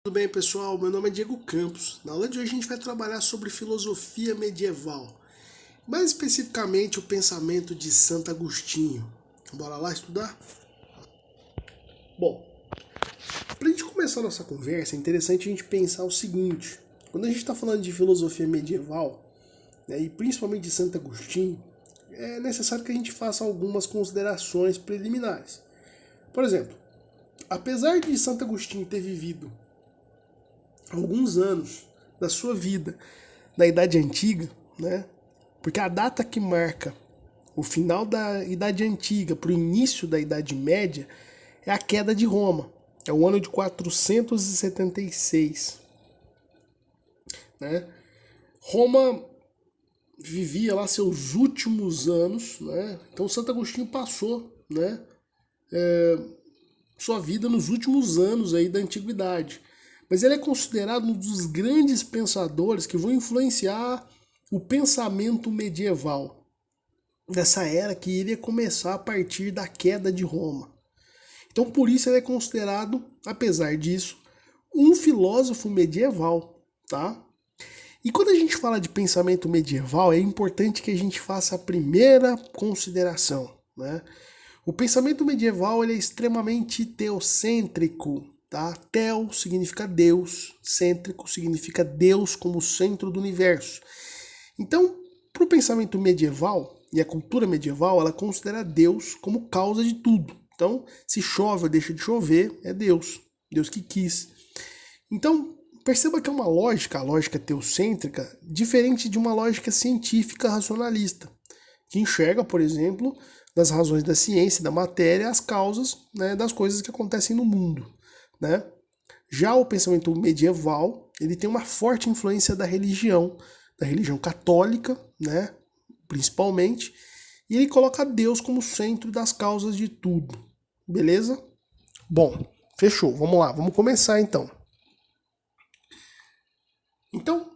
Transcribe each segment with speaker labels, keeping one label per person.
Speaker 1: Tudo bem, pessoal? Meu nome é Diego Campos. Na aula de hoje a gente vai trabalhar sobre filosofia medieval, mais especificamente o pensamento de Santo Agostinho. Bora lá estudar? Bom, para a gente começar a nossa conversa, é interessante a gente pensar o seguinte: quando a gente está falando de filosofia medieval, né, e principalmente de Santo Agostinho, é necessário que a gente faça algumas considerações preliminares. Por exemplo, apesar de Santo Agostinho ter vivido alguns anos da sua vida na Idade Antiga, né? Porque a data que marca o final da Idade Antiga para o início da Idade Média é a queda de Roma. É o ano de 476. Né? Roma vivia lá seus últimos anos, né? Então Santo Agostinho passou, né, sua vida nos últimos anos aí da antiguidade. Mas ele é considerado um dos grandes pensadores que vão influenciar o pensamento medieval dessa era que iria começar a partir da queda de Roma. Então, por isso ele é considerado, apesar disso, um filósofo medieval, tá? E quando a gente fala de pensamento medieval, é importante que a gente faça a primeira consideração, né? O pensamento medieval ele é extremamente teocêntrico, tá? Teo significa Deus, cêntrico significa Deus como centro do universo. Então, para o pensamento medieval e a cultura medieval, ela considera Deus como causa de tudo. Então, se chove ou deixa de chover, é Deus, Deus que quis. Então, perceba que é uma lógica, a lógica teocêntrica, diferente de uma lógica científica racionalista, que enxerga, por exemplo, das razões da ciência e da matéria as causas, né, das coisas que acontecem no mundo. Né? Já o pensamento medieval, ele tem uma forte influência da religião católica, né, principalmente, e ele coloca Deus como centro das causas de tudo. Beleza? Bom, fechou. Vamos lá, vamos começar então. Então,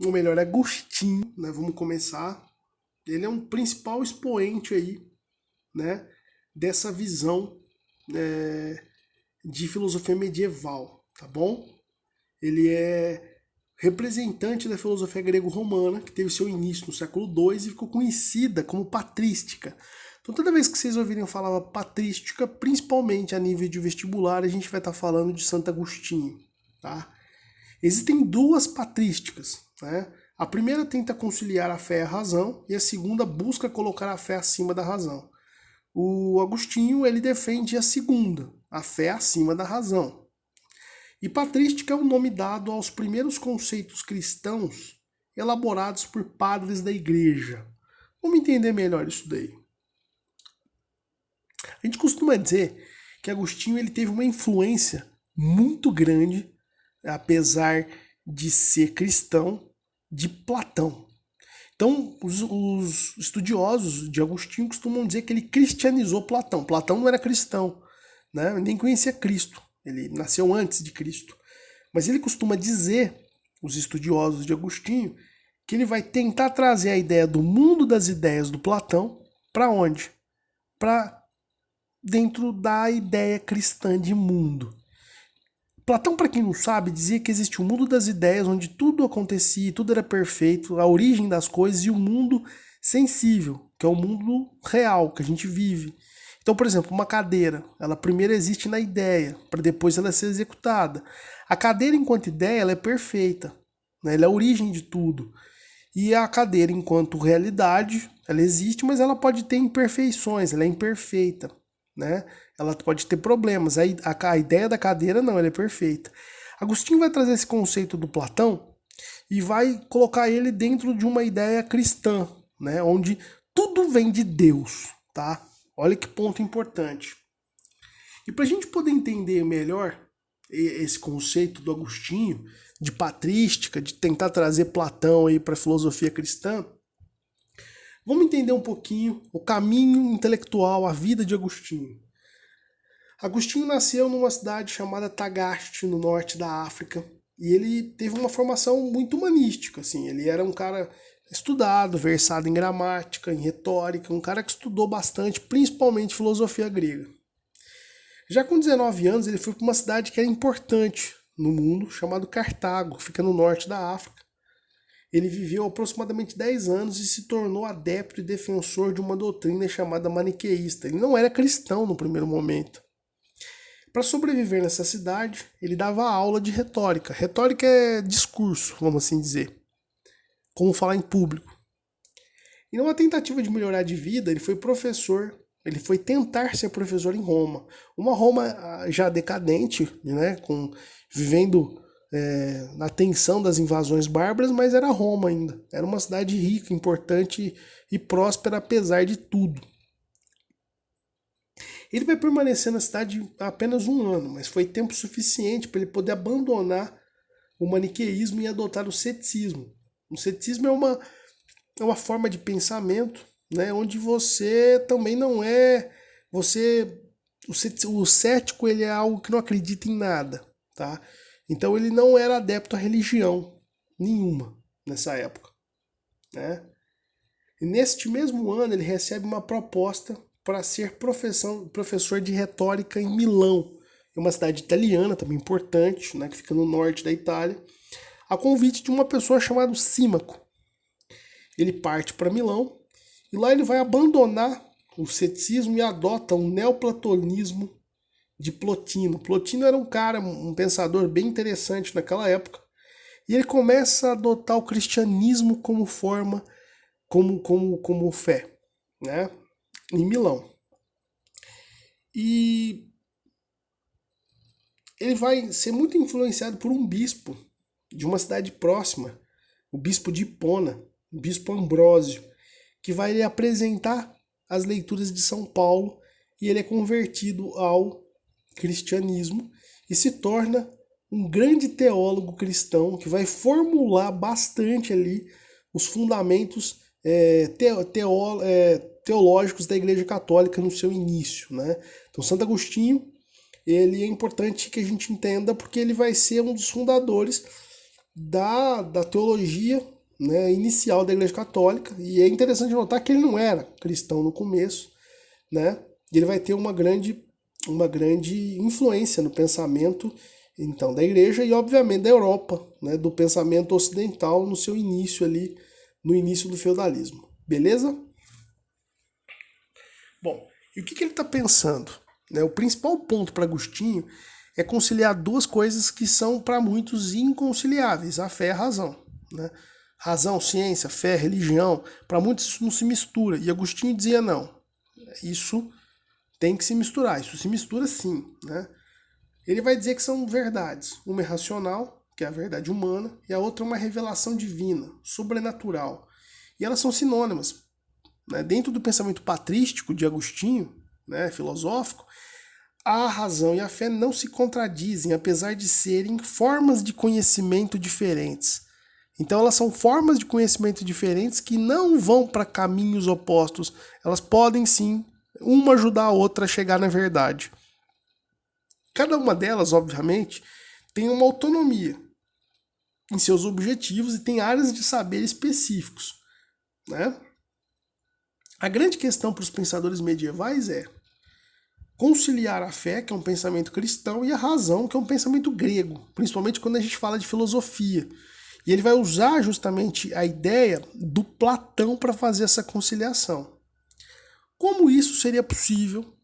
Speaker 1: ou melhor, Agostinho, né, vamos começar. Ele é um principal expoente aí, né, dessa visão de filosofia medieval, tá bom? Ele é representante da filosofia grego-romana, que teve seu início no século II e ficou conhecida como patrística. Então, toda vez que vocês ouvirem falar patrística, principalmente a nível de vestibular, a gente vai estar falando de Santo Agostinho, tá? Existem duas patrísticas, né? A primeira tenta conciliar a fé e a razão, e a segunda busca colocar a fé acima da razão. O Agostinho, ele defende a segunda, a fé acima da razão. E patrística é o nome dado aos primeiros conceitos cristãos elaborados por padres da igreja. Vamos entender melhor isso daí. A gente costuma dizer que Agostinho ele teve uma influência muito grande, apesar de ser cristão, de Platão. Então, os estudiosos de Agostinho costumam dizer que ele cristianizou Platão. Platão não era cristão, né? Nem conhecia Cristo. Ele nasceu antes de Cristo. Mas ele costuma dizer, os estudiosos de Agostinho, que ele vai tentar trazer a ideia do mundo das ideias do Platão para onde? Para dentro da ideia cristã de mundo. Platão, para quem não sabe, dizia que existe o mundo das ideias, onde tudo acontecia, tudo era perfeito, a origem das coisas, e o mundo sensível, que é o mundo real, que a gente vive. Então, por exemplo, uma cadeira, ela primeiro existe na ideia, para depois ela ser executada. A cadeira, enquanto ideia, ela é perfeita, né? Ela é a origem de tudo. E a cadeira, enquanto realidade, ela existe, mas ela pode ter imperfeições, ela é imperfeita, né? Ela pode ter problemas. A ideia da cadeira não, ela é perfeita. Agostinho vai trazer esse conceito do Platão e vai colocar ele dentro de uma ideia cristã, né? Onde tudo vem de Deus, tá? Olha que ponto importante. E para a gente poder entender melhor esse conceito do Agostinho, de patrística, de tentar trazer Platão aí para a filosofia cristã, vamos entender um pouquinho o caminho intelectual, a vida de Agostinho. Agostinho nasceu numa cidade chamada Tagaste, no norte da África, e ele teve uma formação muito humanística, assim, ele era um cara estudado, versado em gramática, em retórica, um cara que estudou bastante, principalmente filosofia grega. Já com 19 anos, ele foi para uma cidade que era importante no mundo, chamado Cartago, que fica no norte da África. Ele viveu aproximadamente 10 anos e se tornou adepto e defensor de uma doutrina chamada maniqueísta. Ele não era cristão no primeiro momento. Para sobreviver nessa cidade, ele dava aula de retórica. Retórica é discurso, vamos assim dizer. Como falar em público. E numa tentativa de melhorar de vida, ele foi professor. Ele foi tentar ser professor em Roma. Uma Roma já decadente, né, vivendo na tensão das invasões bárbaras, mas era Roma ainda. Era uma cidade rica, importante e próspera apesar de tudo. Ele vai permanecer na cidade apenas um ano, mas foi tempo suficiente para ele poder abandonar o maniqueísmo e adotar o ceticismo. O ceticismo é uma forma de pensamento, né, onde você também não é... O cético ele é algo que não acredita em nada, tá? Então ele não era adepto à religião nenhuma nessa época, né? E neste mesmo ano ele recebe uma proposta para ser professor de retórica em Milão, uma cidade italiana também importante, né, que fica no norte da Itália, a convite de uma pessoa chamada Símaco. Ele parte para Milão e lá ele vai abandonar o ceticismo e adota o neoplatonismo de Plotino. Plotino era um pensador bem interessante naquela época, e ele começa a adotar o cristianismo como forma, como fé, né, em Milão. E ele vai ser muito influenciado por um bispo de uma cidade próxima, o bispo de Hipona, o bispo Ambrósio, que vai lhe apresentar as leituras de São Paulo, e ele é convertido ao cristianismo e se torna um grande teólogo cristão que vai formular bastante ali os fundamentos teológicos da Igreja Católica no seu início, né? Então Santo Agostinho, ele é importante que a gente entenda porque ele vai ser um dos fundadores da teologia, né, inicial da Igreja Católica, e é interessante notar que ele não era cristão no começo, né? E ele vai ter uma grande influência no pensamento então da Igreja e obviamente da Europa, né, do pensamento ocidental no seu início ali, no início do feudalismo. Beleza? Bom, e o que ele está pensando? O principal ponto para Agostinho é conciliar duas coisas que são para muitos inconciliáveis, a fé e a razão, né? Razão, ciência, fé, religião, para muitos isso não se mistura. E Agostinho dizia não, isso tem que se misturar, isso se mistura sim, né? Ele vai dizer que são verdades, uma é racional, que é a verdade humana, e a outra é uma revelação divina, sobrenatural. E elas são sinônimas, né? Dentro do pensamento patrístico de Agostinho, né, filosófico, a razão e a fé não se contradizem, apesar de serem formas de conhecimento diferentes. Então elas são formas de conhecimento diferentes que não vão para caminhos opostos. Elas podem sim, uma ajudar a outra a chegar na verdade. Cada uma delas, obviamente, tem uma autonomia em seus objetivos e tem áreas de saber específicos, né? A grande questão para os pensadores medievais é conciliar a fé, que é um pensamento cristão, e a razão, que é um pensamento grego, principalmente quando a gente fala de filosofia. E ele vai usar justamente a ideia do Platão para fazer essa conciliação. Como isso seria possível?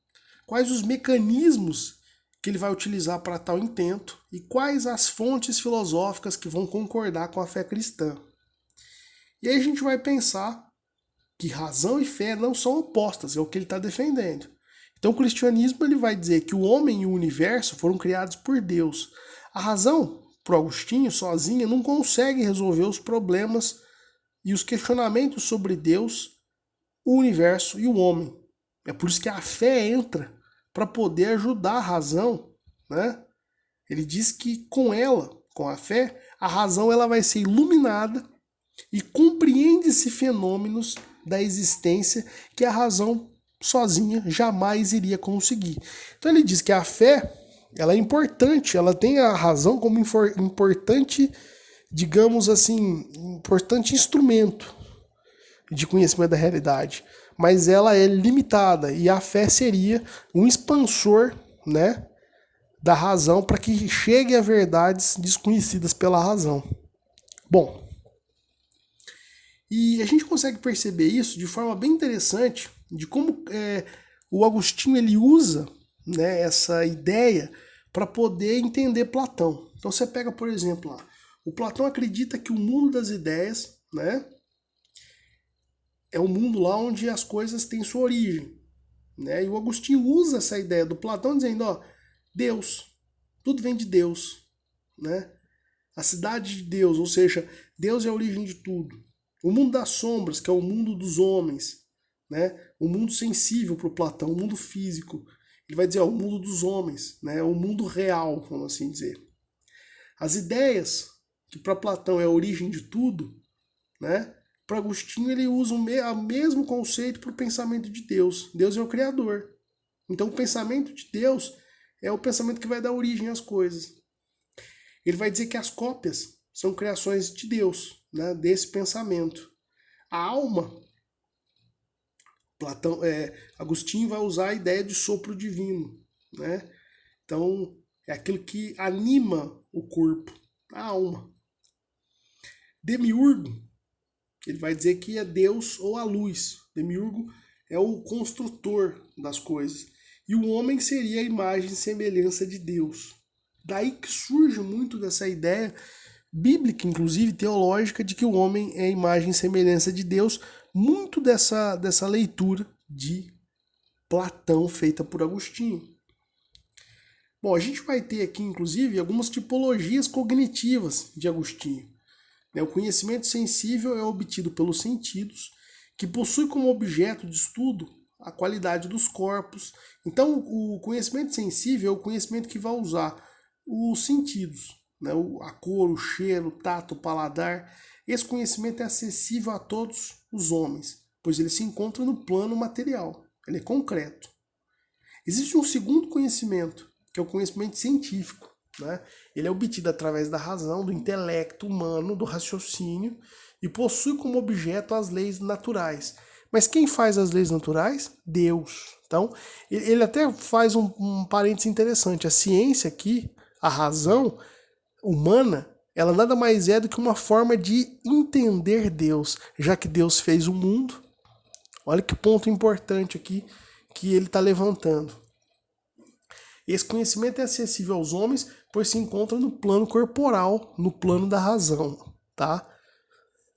Speaker 1: Quais os mecanismos que ele vai utilizar para tal intento? E quais as fontes filosóficas que vão concordar com a fé cristã? E aí a gente vai pensar que razão e fé não são opostas, é o que ele está defendendo. Então o cristianismo ele vai dizer que o homem e o universo foram criados por Deus. A razão, para Agostinho, sozinha, não consegue resolver os problemas e os questionamentos sobre Deus, o universo e o homem. É por isso que a fé entra para poder ajudar a razão, né? Ele diz que com ela, com a fé, a razão ela vai ser iluminada e compreende-se fenômenos da existência que a razão sozinha jamais iria conseguir. Então ele diz que a fé ela é importante, ela tem a razão como importante, digamos assim, importante instrumento de conhecimento da realidade, mas ela é limitada e a fé seria um expansor né, da razão para que chegue a verdades desconhecidas pela razão. Bom, e a gente consegue perceber isso de forma bem interessante, de como o Agostinho ele usa, né, essa ideia para poder entender Platão. Então você pega, por exemplo, lá, o Platão acredita que o mundo das ideias, né, é o mundo lá onde as coisas têm sua origem, né? E o Agostinho usa essa ideia do Platão dizendo, ó, Deus, tudo vem de Deus, né? A cidade de Deus, ou seja, Deus é a origem de tudo. O mundo das sombras, que é o mundo dos homens, né? O mundo sensível para o Platão, o mundo físico. Ele vai dizer, ó, o mundo dos homens, né? O mundo real, vamos assim dizer. As ideias, que para Platão é a origem de tudo, né? Para Agostinho ele usa o mesmo conceito para o pensamento de Deus. Deus é o Criador. Então o pensamento de Deus é o pensamento que vai dar origem às coisas. Ele vai dizer que as cópias são criações de Deus, né? Desse pensamento. A alma, Agostinho vai usar a ideia de sopro divino, né? Então é aquilo que anima o corpo, a alma. Demiurgo, ele vai dizer que é Deus ou a luz. Demiurgo é o construtor das coisas. E o homem seria a imagem e semelhança de Deus. Daí que surge muito dessa ideia bíblica, inclusive teológica, de que o homem é a imagem e semelhança de Deus, muito dessa leitura de Platão feita por Agostinho. Bom, a gente vai ter aqui, inclusive, algumas tipologias cognitivas de Agostinho. O conhecimento sensível é obtido pelos sentidos, que possui como objeto de estudo a qualidade dos corpos. Então, o conhecimento sensível é o conhecimento que vai usar os sentidos, né? A cor, o cheiro, o tato, o paladar. Esse conhecimento é acessível a todos os homens, pois ele se encontra no plano material, ele é concreto. Existe um segundo conhecimento, que é o conhecimento científico, né? Ele é obtido através da razão, do intelecto humano, do raciocínio, e possui como objeto as leis naturais. Mas quem faz as leis naturais? Deus. Então, ele até faz um parênteses interessante. A ciência aqui, a razão humana, ela nada mais é do que uma forma de entender Deus, já que Deus fez o mundo. Olha que ponto importante aqui que ele está levantando. Esse conhecimento é acessível aos homens, pois se encontra no plano corporal, no plano da razão, tá?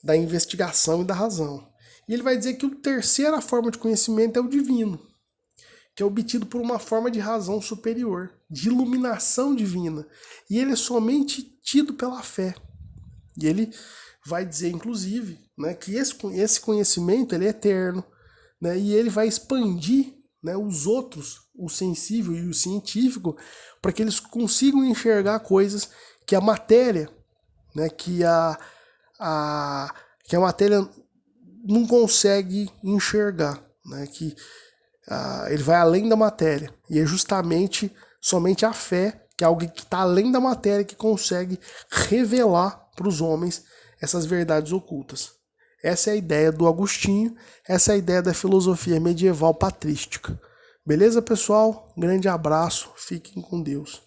Speaker 1: Da investigação e da razão. E ele vai dizer que a terceira forma de conhecimento é o divino, que é obtido por uma forma de razão superior, de iluminação divina. E ele é somente tido pela fé. E ele vai dizer, inclusive, né, que esse conhecimento ele é eterno, né, e ele vai expandir, né, os outros, o sensível e o científico, para que eles consigam enxergar coisas que a matéria, né, que a matéria não consegue enxergar, né, que ele vai além da matéria. E é justamente somente a fé, que é algo que está além da matéria, que consegue revelar para os homens essas verdades ocultas. Essa é a ideia do Agostinho, essa é a ideia da filosofia medieval patrística. Beleza, pessoal? Grande abraço, fiquem com Deus.